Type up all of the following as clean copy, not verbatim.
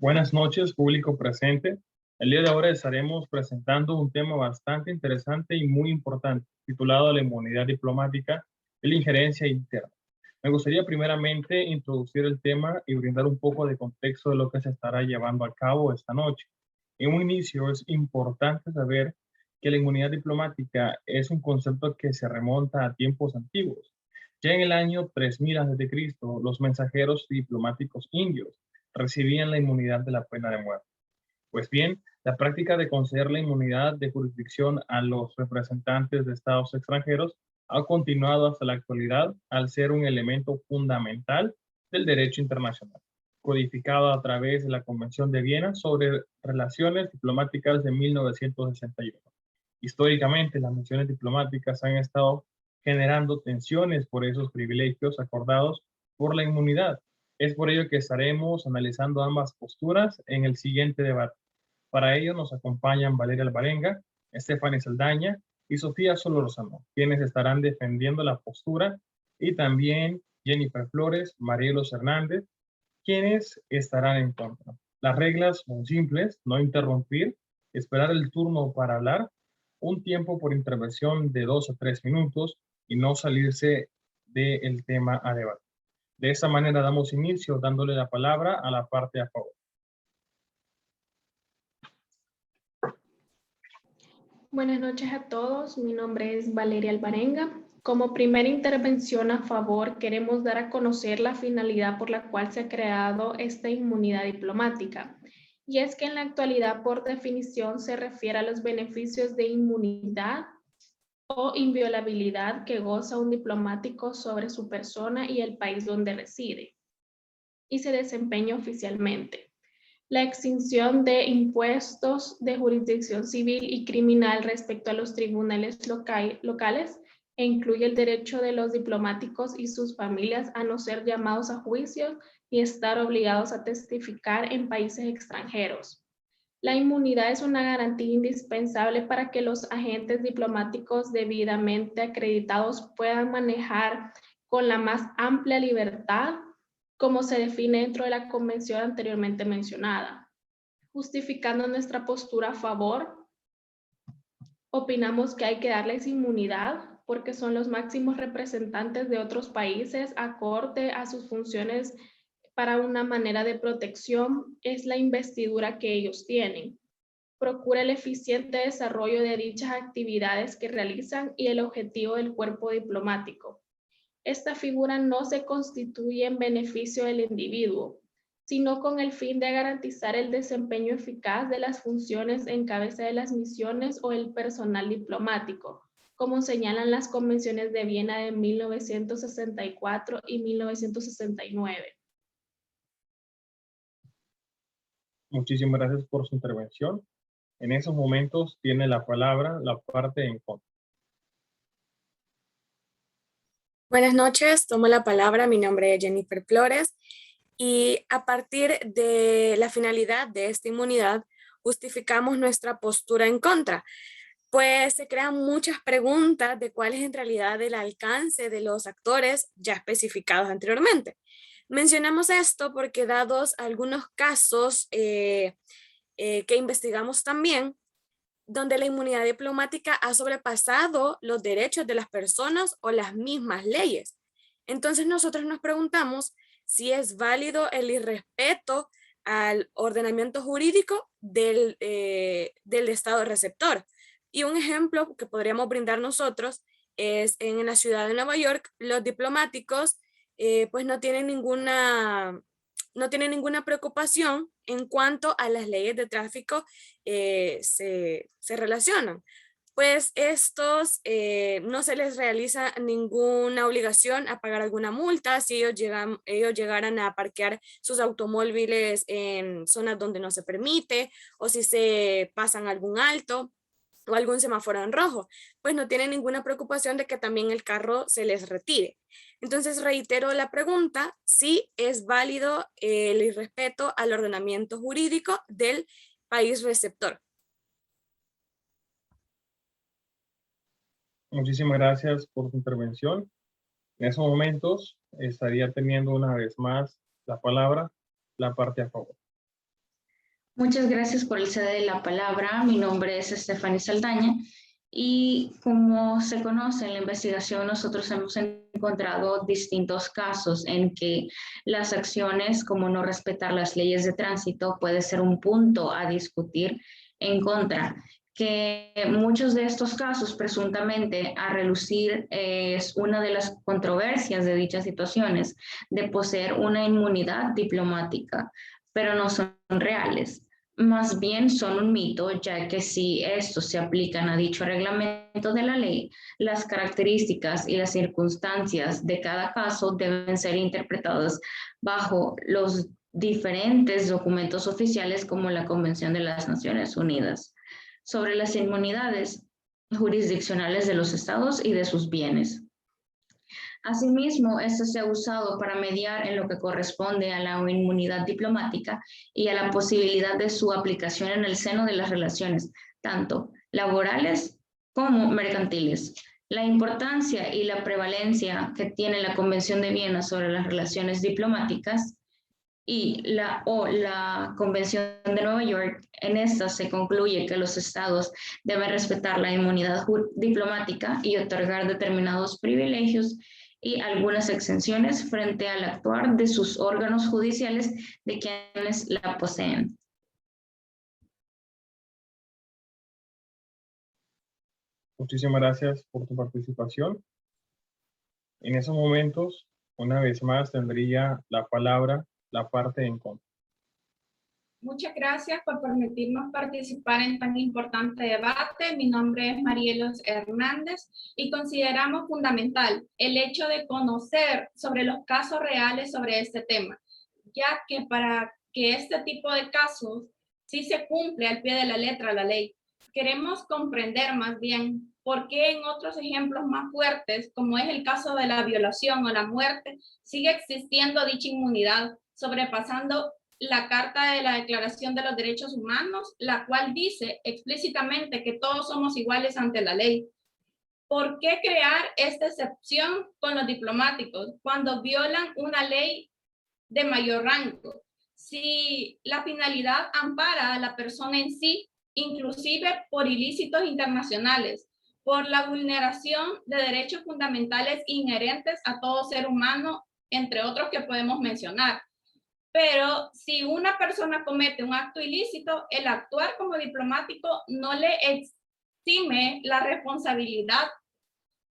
Buenas noches, público presente. El día de ahora estaremos presentando un tema bastante interesante y muy importante, titulado La inmunidad diplomática y la injerencia interna. Me gustaría primeramente introducir el tema y brindar un poco de contexto de lo que se estará llevando a cabo esta noche. En un inicio es importante saber que la inmunidad diplomática es un concepto que se remonta a tiempos antiguos. Ya en el año 3000 a.C., los mensajeros diplomáticos indios recibían la inmunidad de la pena de muerte. Pues bien, la práctica de conceder la inmunidad de jurisdicción a los representantes de estados extranjeros ha continuado hasta la actualidad al ser un elemento fundamental del derecho internacional, codificado a través de la Convención de Viena sobre Relaciones Diplomáticas de 1961. Históricamente, las misiones diplomáticas han estado generando tensiones por esos privilegios acordados por la inmunidad. Es por ello que estaremos analizando ambas posturas en el siguiente debate. Para ello nos acompañan Valeria Alvarenga, Stephanie Saldaña y Sofía Solorzano, quienes estarán defendiendo la postura, y también Jennifer Flores, Marielos Hernández, quienes estarán en contra. Las reglas son simples: no interrumpir, esperar el turno para hablar, un tiempo por intervención de 2 o 3 minutos y no salirse del tema a debate. De esta manera damos inicio dándole la palabra a la parte a favor. Buenas noches a todos, mi nombre es Valeria Alvarenga. Como primera intervención a favor, queremos dar a conocer la finalidad por la cual se ha creado esta inmunidad diplomática. Y es que en la actualidad, por definición, se refiere a los beneficios de inmunidad o inviolabilidad que goza un diplomático sobre su persona y el país donde reside y se desempeña oficialmente. La exención de impuestos de jurisdicción civil y criminal respecto a los tribunales locales e incluye el derecho de los diplomáticos y sus familias a no ser llamados a juicio y estar obligados a testificar en países extranjeros. La inmunidad es una garantía indispensable para que los agentes diplomáticos debidamente acreditados puedan manejar con la más amplia libertad, como se define dentro de la convención anteriormente mencionada. Justificando nuestra postura a favor, opinamos que hay que darles inmunidad porque son los máximos representantes de otros países acorde a sus funciones. Para una manera de protección es la investidura que ellos tienen. Procura el eficiente desarrollo de dichas actividades que realizan y el objetivo del cuerpo diplomático. Esta figura no se constituye en beneficio del individuo, sino con el fin de garantizar el desempeño eficaz de las funciones en cabeza de las misiones o el personal diplomático, como señalan las convenciones de Viena de 1964 y 1969. Muchísimas gracias por su intervención. En esos momentos tiene la palabra la parte en contra. Buenas noches, tomo la palabra, mi nombre es Jennifer Flores y a partir de la finalidad de esta inmunidad justificamos nuestra postura en contra, pues se crean muchas preguntas de cuál es en realidad el alcance de los actores ya especificados anteriormente. Mencionamos esto porque dados algunos casos que investigamos también, donde la inmunidad diplomática ha sobrepasado los derechos de las personas o las mismas leyes. Entonces nosotros nos preguntamos si es válido el irrespeto al ordenamiento jurídico del Estado receptor. Y un ejemplo que podríamos brindar nosotros es en la ciudad de Nueva York, los diplomáticos pues no tienen ninguna preocupación en cuanto a las leyes de tráfico se relacionan. Pues estos no se les realiza ninguna obligación a pagar alguna multa si ellos llegaran a parquear sus automóviles en zonas donde no se permite, o si se pasan algún alto o algún semáforo en rojo, pues no tienen ninguna preocupación de que también el carro se les retire. Entonces reitero la pregunta, si es válido el irrespeto al ordenamiento jurídico del país receptor. Muchísimas gracias por su intervención. En esos momentos estaría teniendo una vez más la palabra la parte a favor. Muchas gracias por el ceder de la palabra. Mi nombre es Stephanie Saldaña y como se conoce en la investigación, nosotros hemos encontrado distintos casos en que las acciones como no respetar las leyes de tránsito puede ser un punto a discutir en contra, que muchos de estos casos presuntamente a relucir es una de las controversias de dichas situaciones de poseer una inmunidad diplomática, pero no son reales. Más bien son un mito, ya que si estos se aplican a dicho reglamento de la ley, las características y las circunstancias de cada caso deben ser interpretadas bajo los diferentes documentos oficiales como la Convención de las Naciones Unidas sobre las inmunidades jurisdiccionales de los estados y de sus bienes. Asimismo, esto se ha usado para mediar en lo que corresponde a la inmunidad diplomática y a la posibilidad de su aplicación en el seno de las relaciones, tanto laborales como mercantiles. La importancia y la prevalencia que tiene la Convención de Viena sobre las relaciones diplomáticas y la Convención de Nueva York, en esta se concluye que los estados deben respetar la inmunidad diplomática y otorgar determinados privilegios y algunas exenciones frente al actuar de sus órganos judiciales de quienes la poseen. Muchísimas gracias por tu participación. En esos momentos, una vez más, tendría la palabra la parte en contra. Muchas gracias por permitirnos participar en tan importante debate. Mi nombre es Marielos Hernández y consideramos fundamental el hecho de conocer sobre los casos reales sobre este tema, ya que para que este tipo de casos sí se cumple al pie de la letra la ley. Queremos comprender más bien por qué en otros ejemplos más fuertes, como es el caso de la violación o la muerte, sigue existiendo dicha inmunidad, sobrepasando la Carta de la Declaración de los Derechos Humanos, la cual dice explícitamente que todos somos iguales ante la ley. ¿Por qué crear esta excepción con los diplomáticos cuando violan una ley de mayor rango? Si la finalidad ampara a la persona en sí, inclusive por ilícitos internacionales, por la vulneración de derechos fundamentales inherentes a todo ser humano, entre otros que podemos mencionar. Pero si una persona comete un acto ilícito, el actuar como diplomático no le exime la responsabilidad.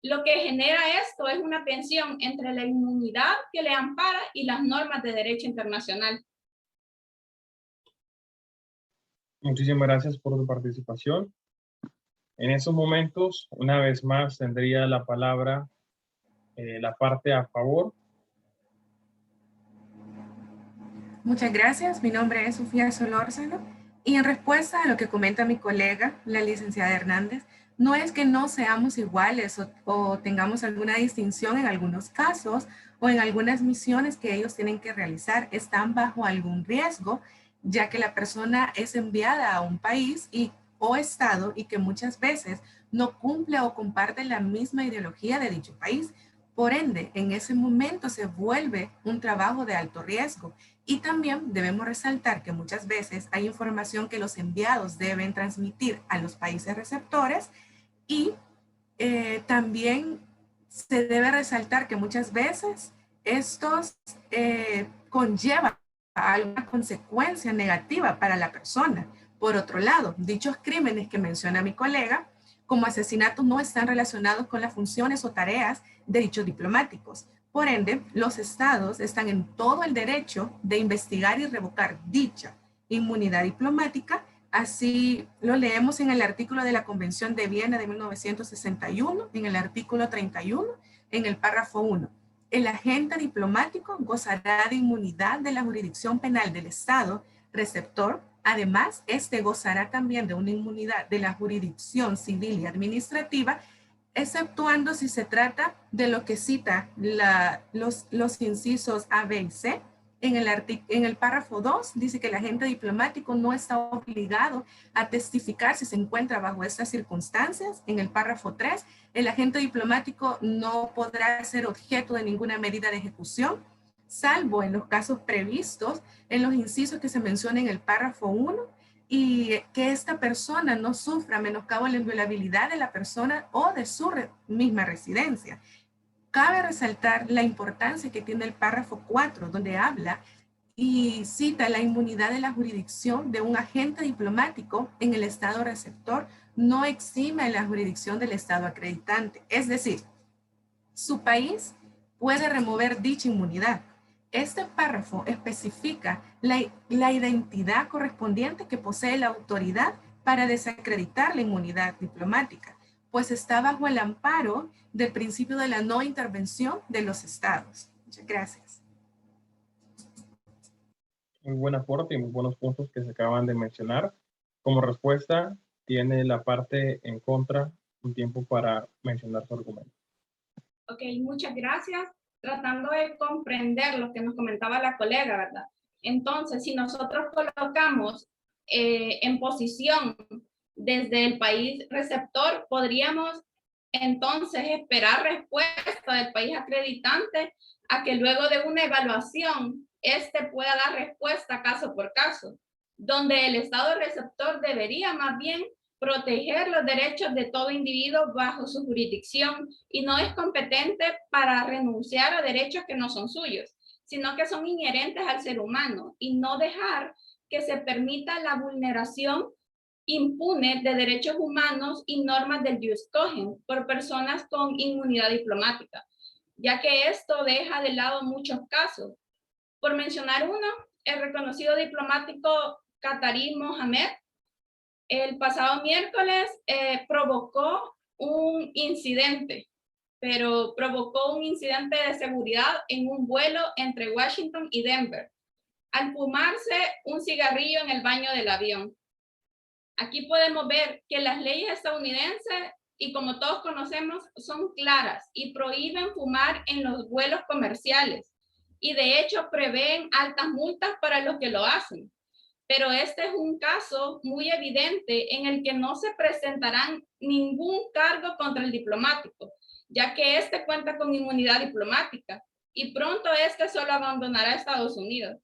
Lo que genera esto es una tensión entre la inmunidad que le ampara y las normas de derecho internacional. Muchísimas gracias por tu participación. En esos momentos, una vez más, tendría la palabra la parte a favor. Muchas gracias. Mi nombre es Sofía Solórzano y en respuesta a lo que comenta mi colega, la licenciada Hernández, no es que no seamos iguales o tengamos alguna distinción en algunos casos o en algunas misiones que ellos tienen que realizar, están bajo algún riesgo, ya que la persona es enviada a un país o estado y que muchas veces no cumple o comparte la misma ideología de dicho país. Por ende, en ese momento se vuelve un trabajo de alto riesgo. Y también debemos resaltar que muchas veces hay información que los enviados deben transmitir a los países receptores y también se debe resaltar que muchas veces estos conllevan a alguna consecuencia negativa para la persona. Por otro lado, dichos crímenes que menciona mi colega, como asesinatos, no están relacionados con las funciones o tareas de dichos diplomáticos. Por ende, los estados están en todo el derecho de investigar y revocar dicha inmunidad diplomática. Así lo leemos en el artículo de la Convención de Viena de 1961, en el artículo 31, en el párrafo 1. El agente diplomático gozará de inmunidad de la jurisdicción penal del estado receptor. Además, este gozará también de una inmunidad de la jurisdicción civil y administrativa, exceptuando si se trata de lo que cita los incisos A, B y C. En el párrafo 2 dice que el agente diplomático no está obligado a testificar si se encuentra bajo estas circunstancias. En el párrafo 3, el agente diplomático no podrá ser objeto de ninguna medida de ejecución salvo en los casos previstos en los incisos que se menciona en el párrafo 1, y que esta persona no sufra menoscabo la inviolabilidad de la persona o de su misma residencia. Cabe resaltar la importancia que tiene el párrafo 4, donde habla y cita la inmunidad de la jurisdicción de un agente diplomático en el estado receptor no exime la jurisdicción del estado acreditante. Es decir, su país puede remover dicha inmunidad. Este párrafo especifica la identidad correspondiente que posee la autoridad para desacreditar la inmunidad diplomática, pues está bajo el amparo del principio de la no intervención de los estados. Muchas gracias. Muy buen aporte y muy buenos puntos que se acaban de mencionar. Como respuesta, tiene la parte en contra un tiempo para mencionar su argumento. Ok, muchas gracias. Tratando de comprender lo que nos comentaba la colega, ¿verdad? Entonces, si nosotros colocamos en posición desde el país receptor, podríamos entonces esperar respuesta del país acreditante a que luego de una evaluación, pueda dar respuesta caso por caso, donde el estado receptor debería más bien proteger los derechos de todo individuo bajo su jurisdicción y no es competente para renunciar a derechos que no son suyos, sino que son inherentes al ser humano y no dejar que se permita la vulneración impune de derechos humanos y normas del jus cogens por personas con inmunidad diplomática, ya que esto deja de lado muchos casos. Por mencionar uno, el reconocido diplomático Qatarí Mohamed, el pasado miércoles provocó un incidente, pero provocó un incidente de seguridad en un vuelo entre Washington y Denver, al fumarse un cigarrillo en el baño del avión. Aquí podemos ver que las leyes estadounidenses, y como todos conocemos, son claras y prohíben fumar en los vuelos comerciales, y de hecho prevén altas multas para los que lo hacen. Pero este es un caso muy evidente en el que no se presentarán ningún cargo contra el diplomático, ya que este cuenta con inmunidad diplomática y pronto solo abandonará Estados Unidos.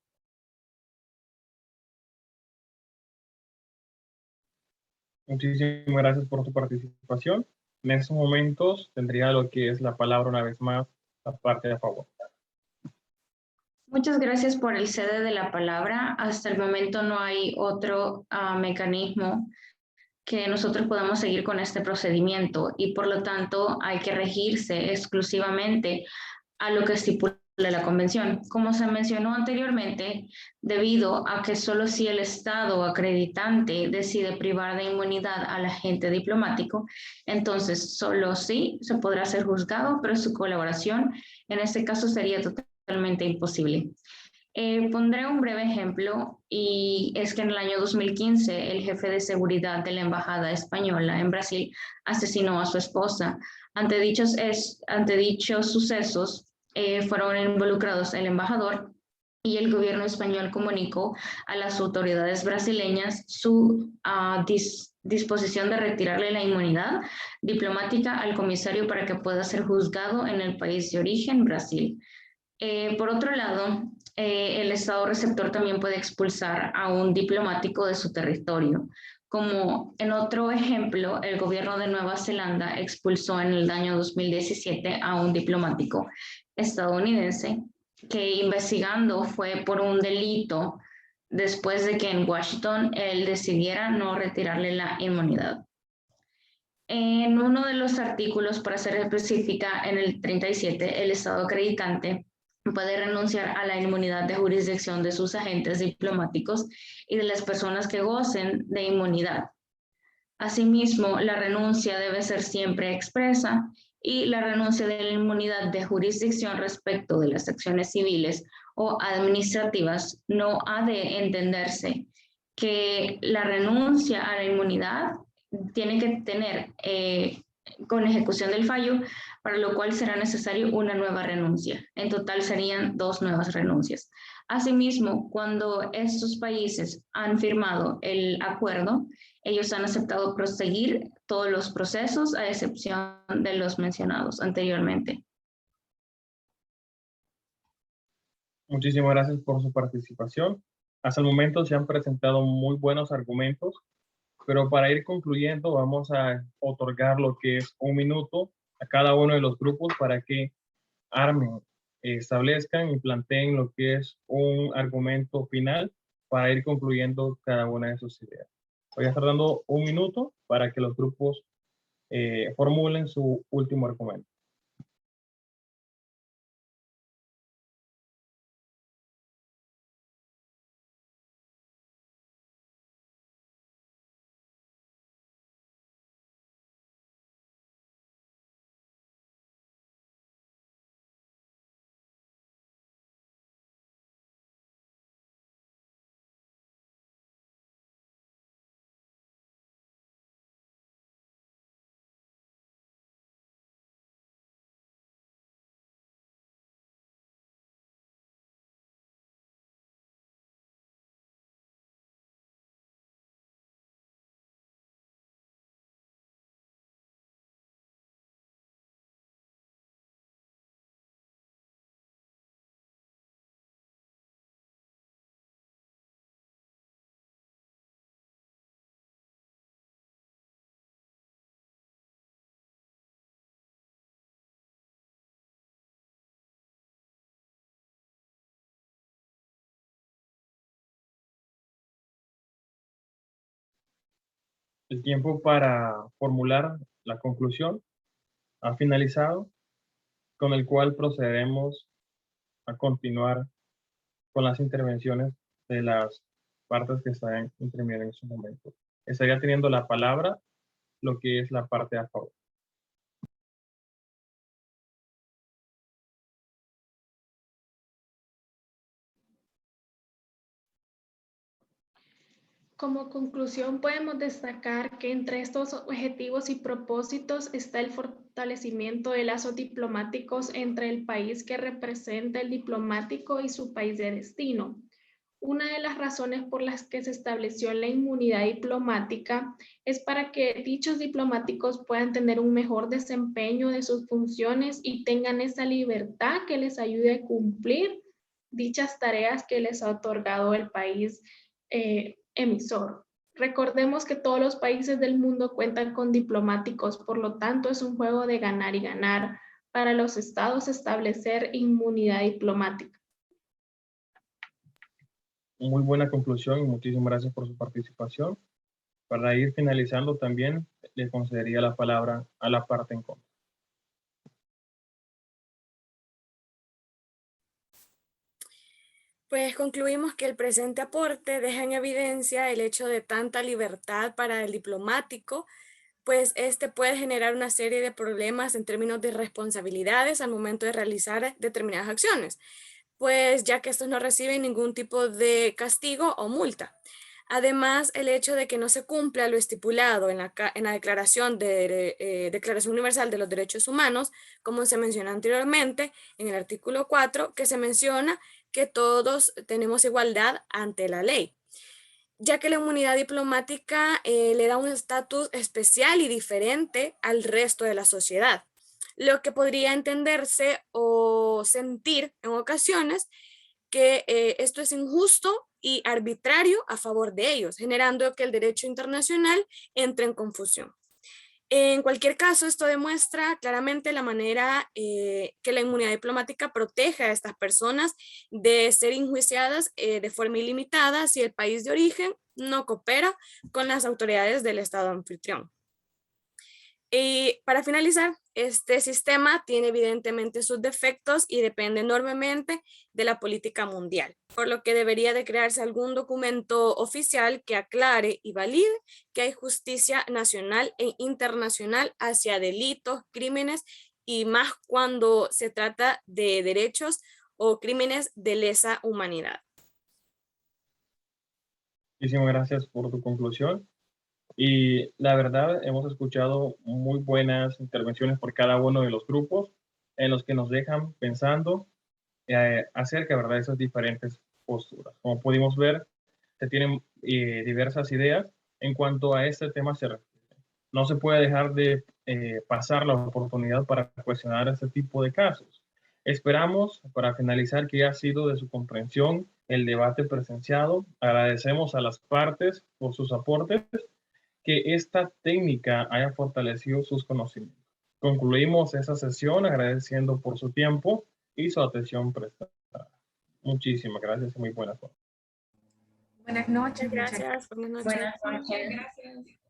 Muchísimas gracias por tu participación. En estos momentos tendría lo que es la palabra una vez más la parte de a favor. Muchas gracias por el cede de la palabra. Hasta el momento no hay otro mecanismo que nosotros podamos seguir con este procedimiento y por lo tanto hay que regirse exclusivamente a lo que estipula la convención. Como se mencionó anteriormente, debido a que solo si el Estado acreditante decide privar de inmunidad al agente diplomático, entonces solo sí se podrá ser juzgado, pero su colaboración en este caso sería totalmente imposible. Pondré un breve ejemplo y es que en el año 2015 el jefe de seguridad de la embajada española en Brasil asesinó a su esposa. Ante dichos sucesos fueron involucrados el embajador y el gobierno español comunicó a las autoridades brasileñas su disposición de retirarle la inmunidad diplomática al comisario para que pueda ser juzgado en el país de origen, Brasil. Por otro lado, el Estado receptor también puede expulsar a un diplomático de su territorio. Como en otro ejemplo, el gobierno de Nueva Zelanda expulsó en el año 2017 a un diplomático estadounidense que investigando fue por un delito después de que en Washington él decidiera no retirarle la inmunidad. En uno de los artículos, para ser específica, en el 37, el Estado acreditante puede renunciar a la inmunidad de jurisdicción de sus agentes diplomáticos y de las personas que gocen de inmunidad. Asimismo, la renuncia debe ser siempre expresa y la renuncia de la inmunidad de jurisdicción respecto de las acciones civiles o administrativas no ha de entenderse que la renuncia a la inmunidad tiene que tener con ejecución del fallo, para lo cual será necesario una nueva renuncia. En total serían 2 nuevas renuncias. Asimismo, cuando estos países han firmado el acuerdo, ellos han aceptado proseguir todos los procesos a excepción de los mencionados anteriormente. Muchísimas gracias por su participación. Hasta el momento se han presentado muy buenos argumentos, pero para ir concluyendo vamos a otorgar lo que es 1 minuto a cada uno de los grupos para que armen, establezcan y planteen lo que es un argumento final para ir concluyendo cada una de sus ideas. Voy a estar dando 1 minuto para que los grupos formulen su último argumento. El tiempo para formular la conclusión ha finalizado, con el cual procederemos a continuar con las intervenciones de las partes que están interviniendo en su momento. Estaría teniendo la palabra lo que es la parte a favor. Como conclusión, podemos destacar que entre estos objetivos y propósitos está el fortalecimiento de lazos diplomáticos entre el país que representa el diplomático y su país de destino. Una de las razones por las que se estableció la inmunidad diplomática es para que dichos diplomáticos puedan tener un mejor desempeño de sus funciones y tengan esa libertad que les ayude a cumplir dichas tareas que les ha otorgado el país emisor. Recordemos que todos los países del mundo cuentan con diplomáticos, por lo tanto es un juego de ganar y ganar para los estados establecer inmunidad diplomática. Muy buena conclusión y muchísimas gracias por su participación. Para ir finalizando también, le concedería la palabra a la parte en contra. Pues concluimos que el presente aporte deja en evidencia el hecho de tanta libertad para el diplomático, pues este puede generar una serie de problemas en términos de responsabilidades al momento de realizar determinadas acciones, pues ya que estos no reciben ningún tipo de castigo o multa. Además, el hecho de que no se cumpla lo estipulado en la Declaración Universal de los Derechos Humanos, como se mencionó anteriormente, en el artículo 4, que se menciona que todos tenemos igualdad ante la ley, ya que la inmunidad diplomática le da un estatus especial y diferente al resto de la sociedad, lo que podría entenderse o sentir en ocasiones que esto es injusto y arbitrario a favor de ellos, generando que el derecho internacional entre en confusión. En cualquier caso, esto demuestra claramente la manera que la inmunidad diplomática protege a estas personas de ser enjuiciadas de forma ilimitada si el país de origen no coopera con las autoridades del Estado anfitrión. Y para finalizar, este sistema tiene evidentemente sus defectos y depende enormemente de la política mundial, por lo que debería de crearse algún documento oficial que aclare y valide que hay justicia nacional e internacional hacia delitos, crímenes y más cuando se trata de derechos o crímenes de lesa humanidad. Muchísimas gracias por tu conclusión. Y la verdad, hemos escuchado muy buenas intervenciones por cada uno de los grupos en los que nos dejan pensando acerca, ¿verdad?, de esas diferentes posturas. Como pudimos ver, se tienen diversas ideas en cuanto a este tema se refiere. No se puede dejar de pasar la oportunidad para cuestionar este tipo de casos. Esperamos, para finalizar, que haya sido de su comprensión el debate presenciado. Agradecemos a las partes por sus aportes, que esta técnica haya fortalecido sus conocimientos. Concluimos esta sesión agradeciendo por su tiempo y su atención prestada. Muchísimas gracias y muy buenas noches. Buenas noches. Muchas gracias. Buenas noches. Buenas noches. Muchas gracias.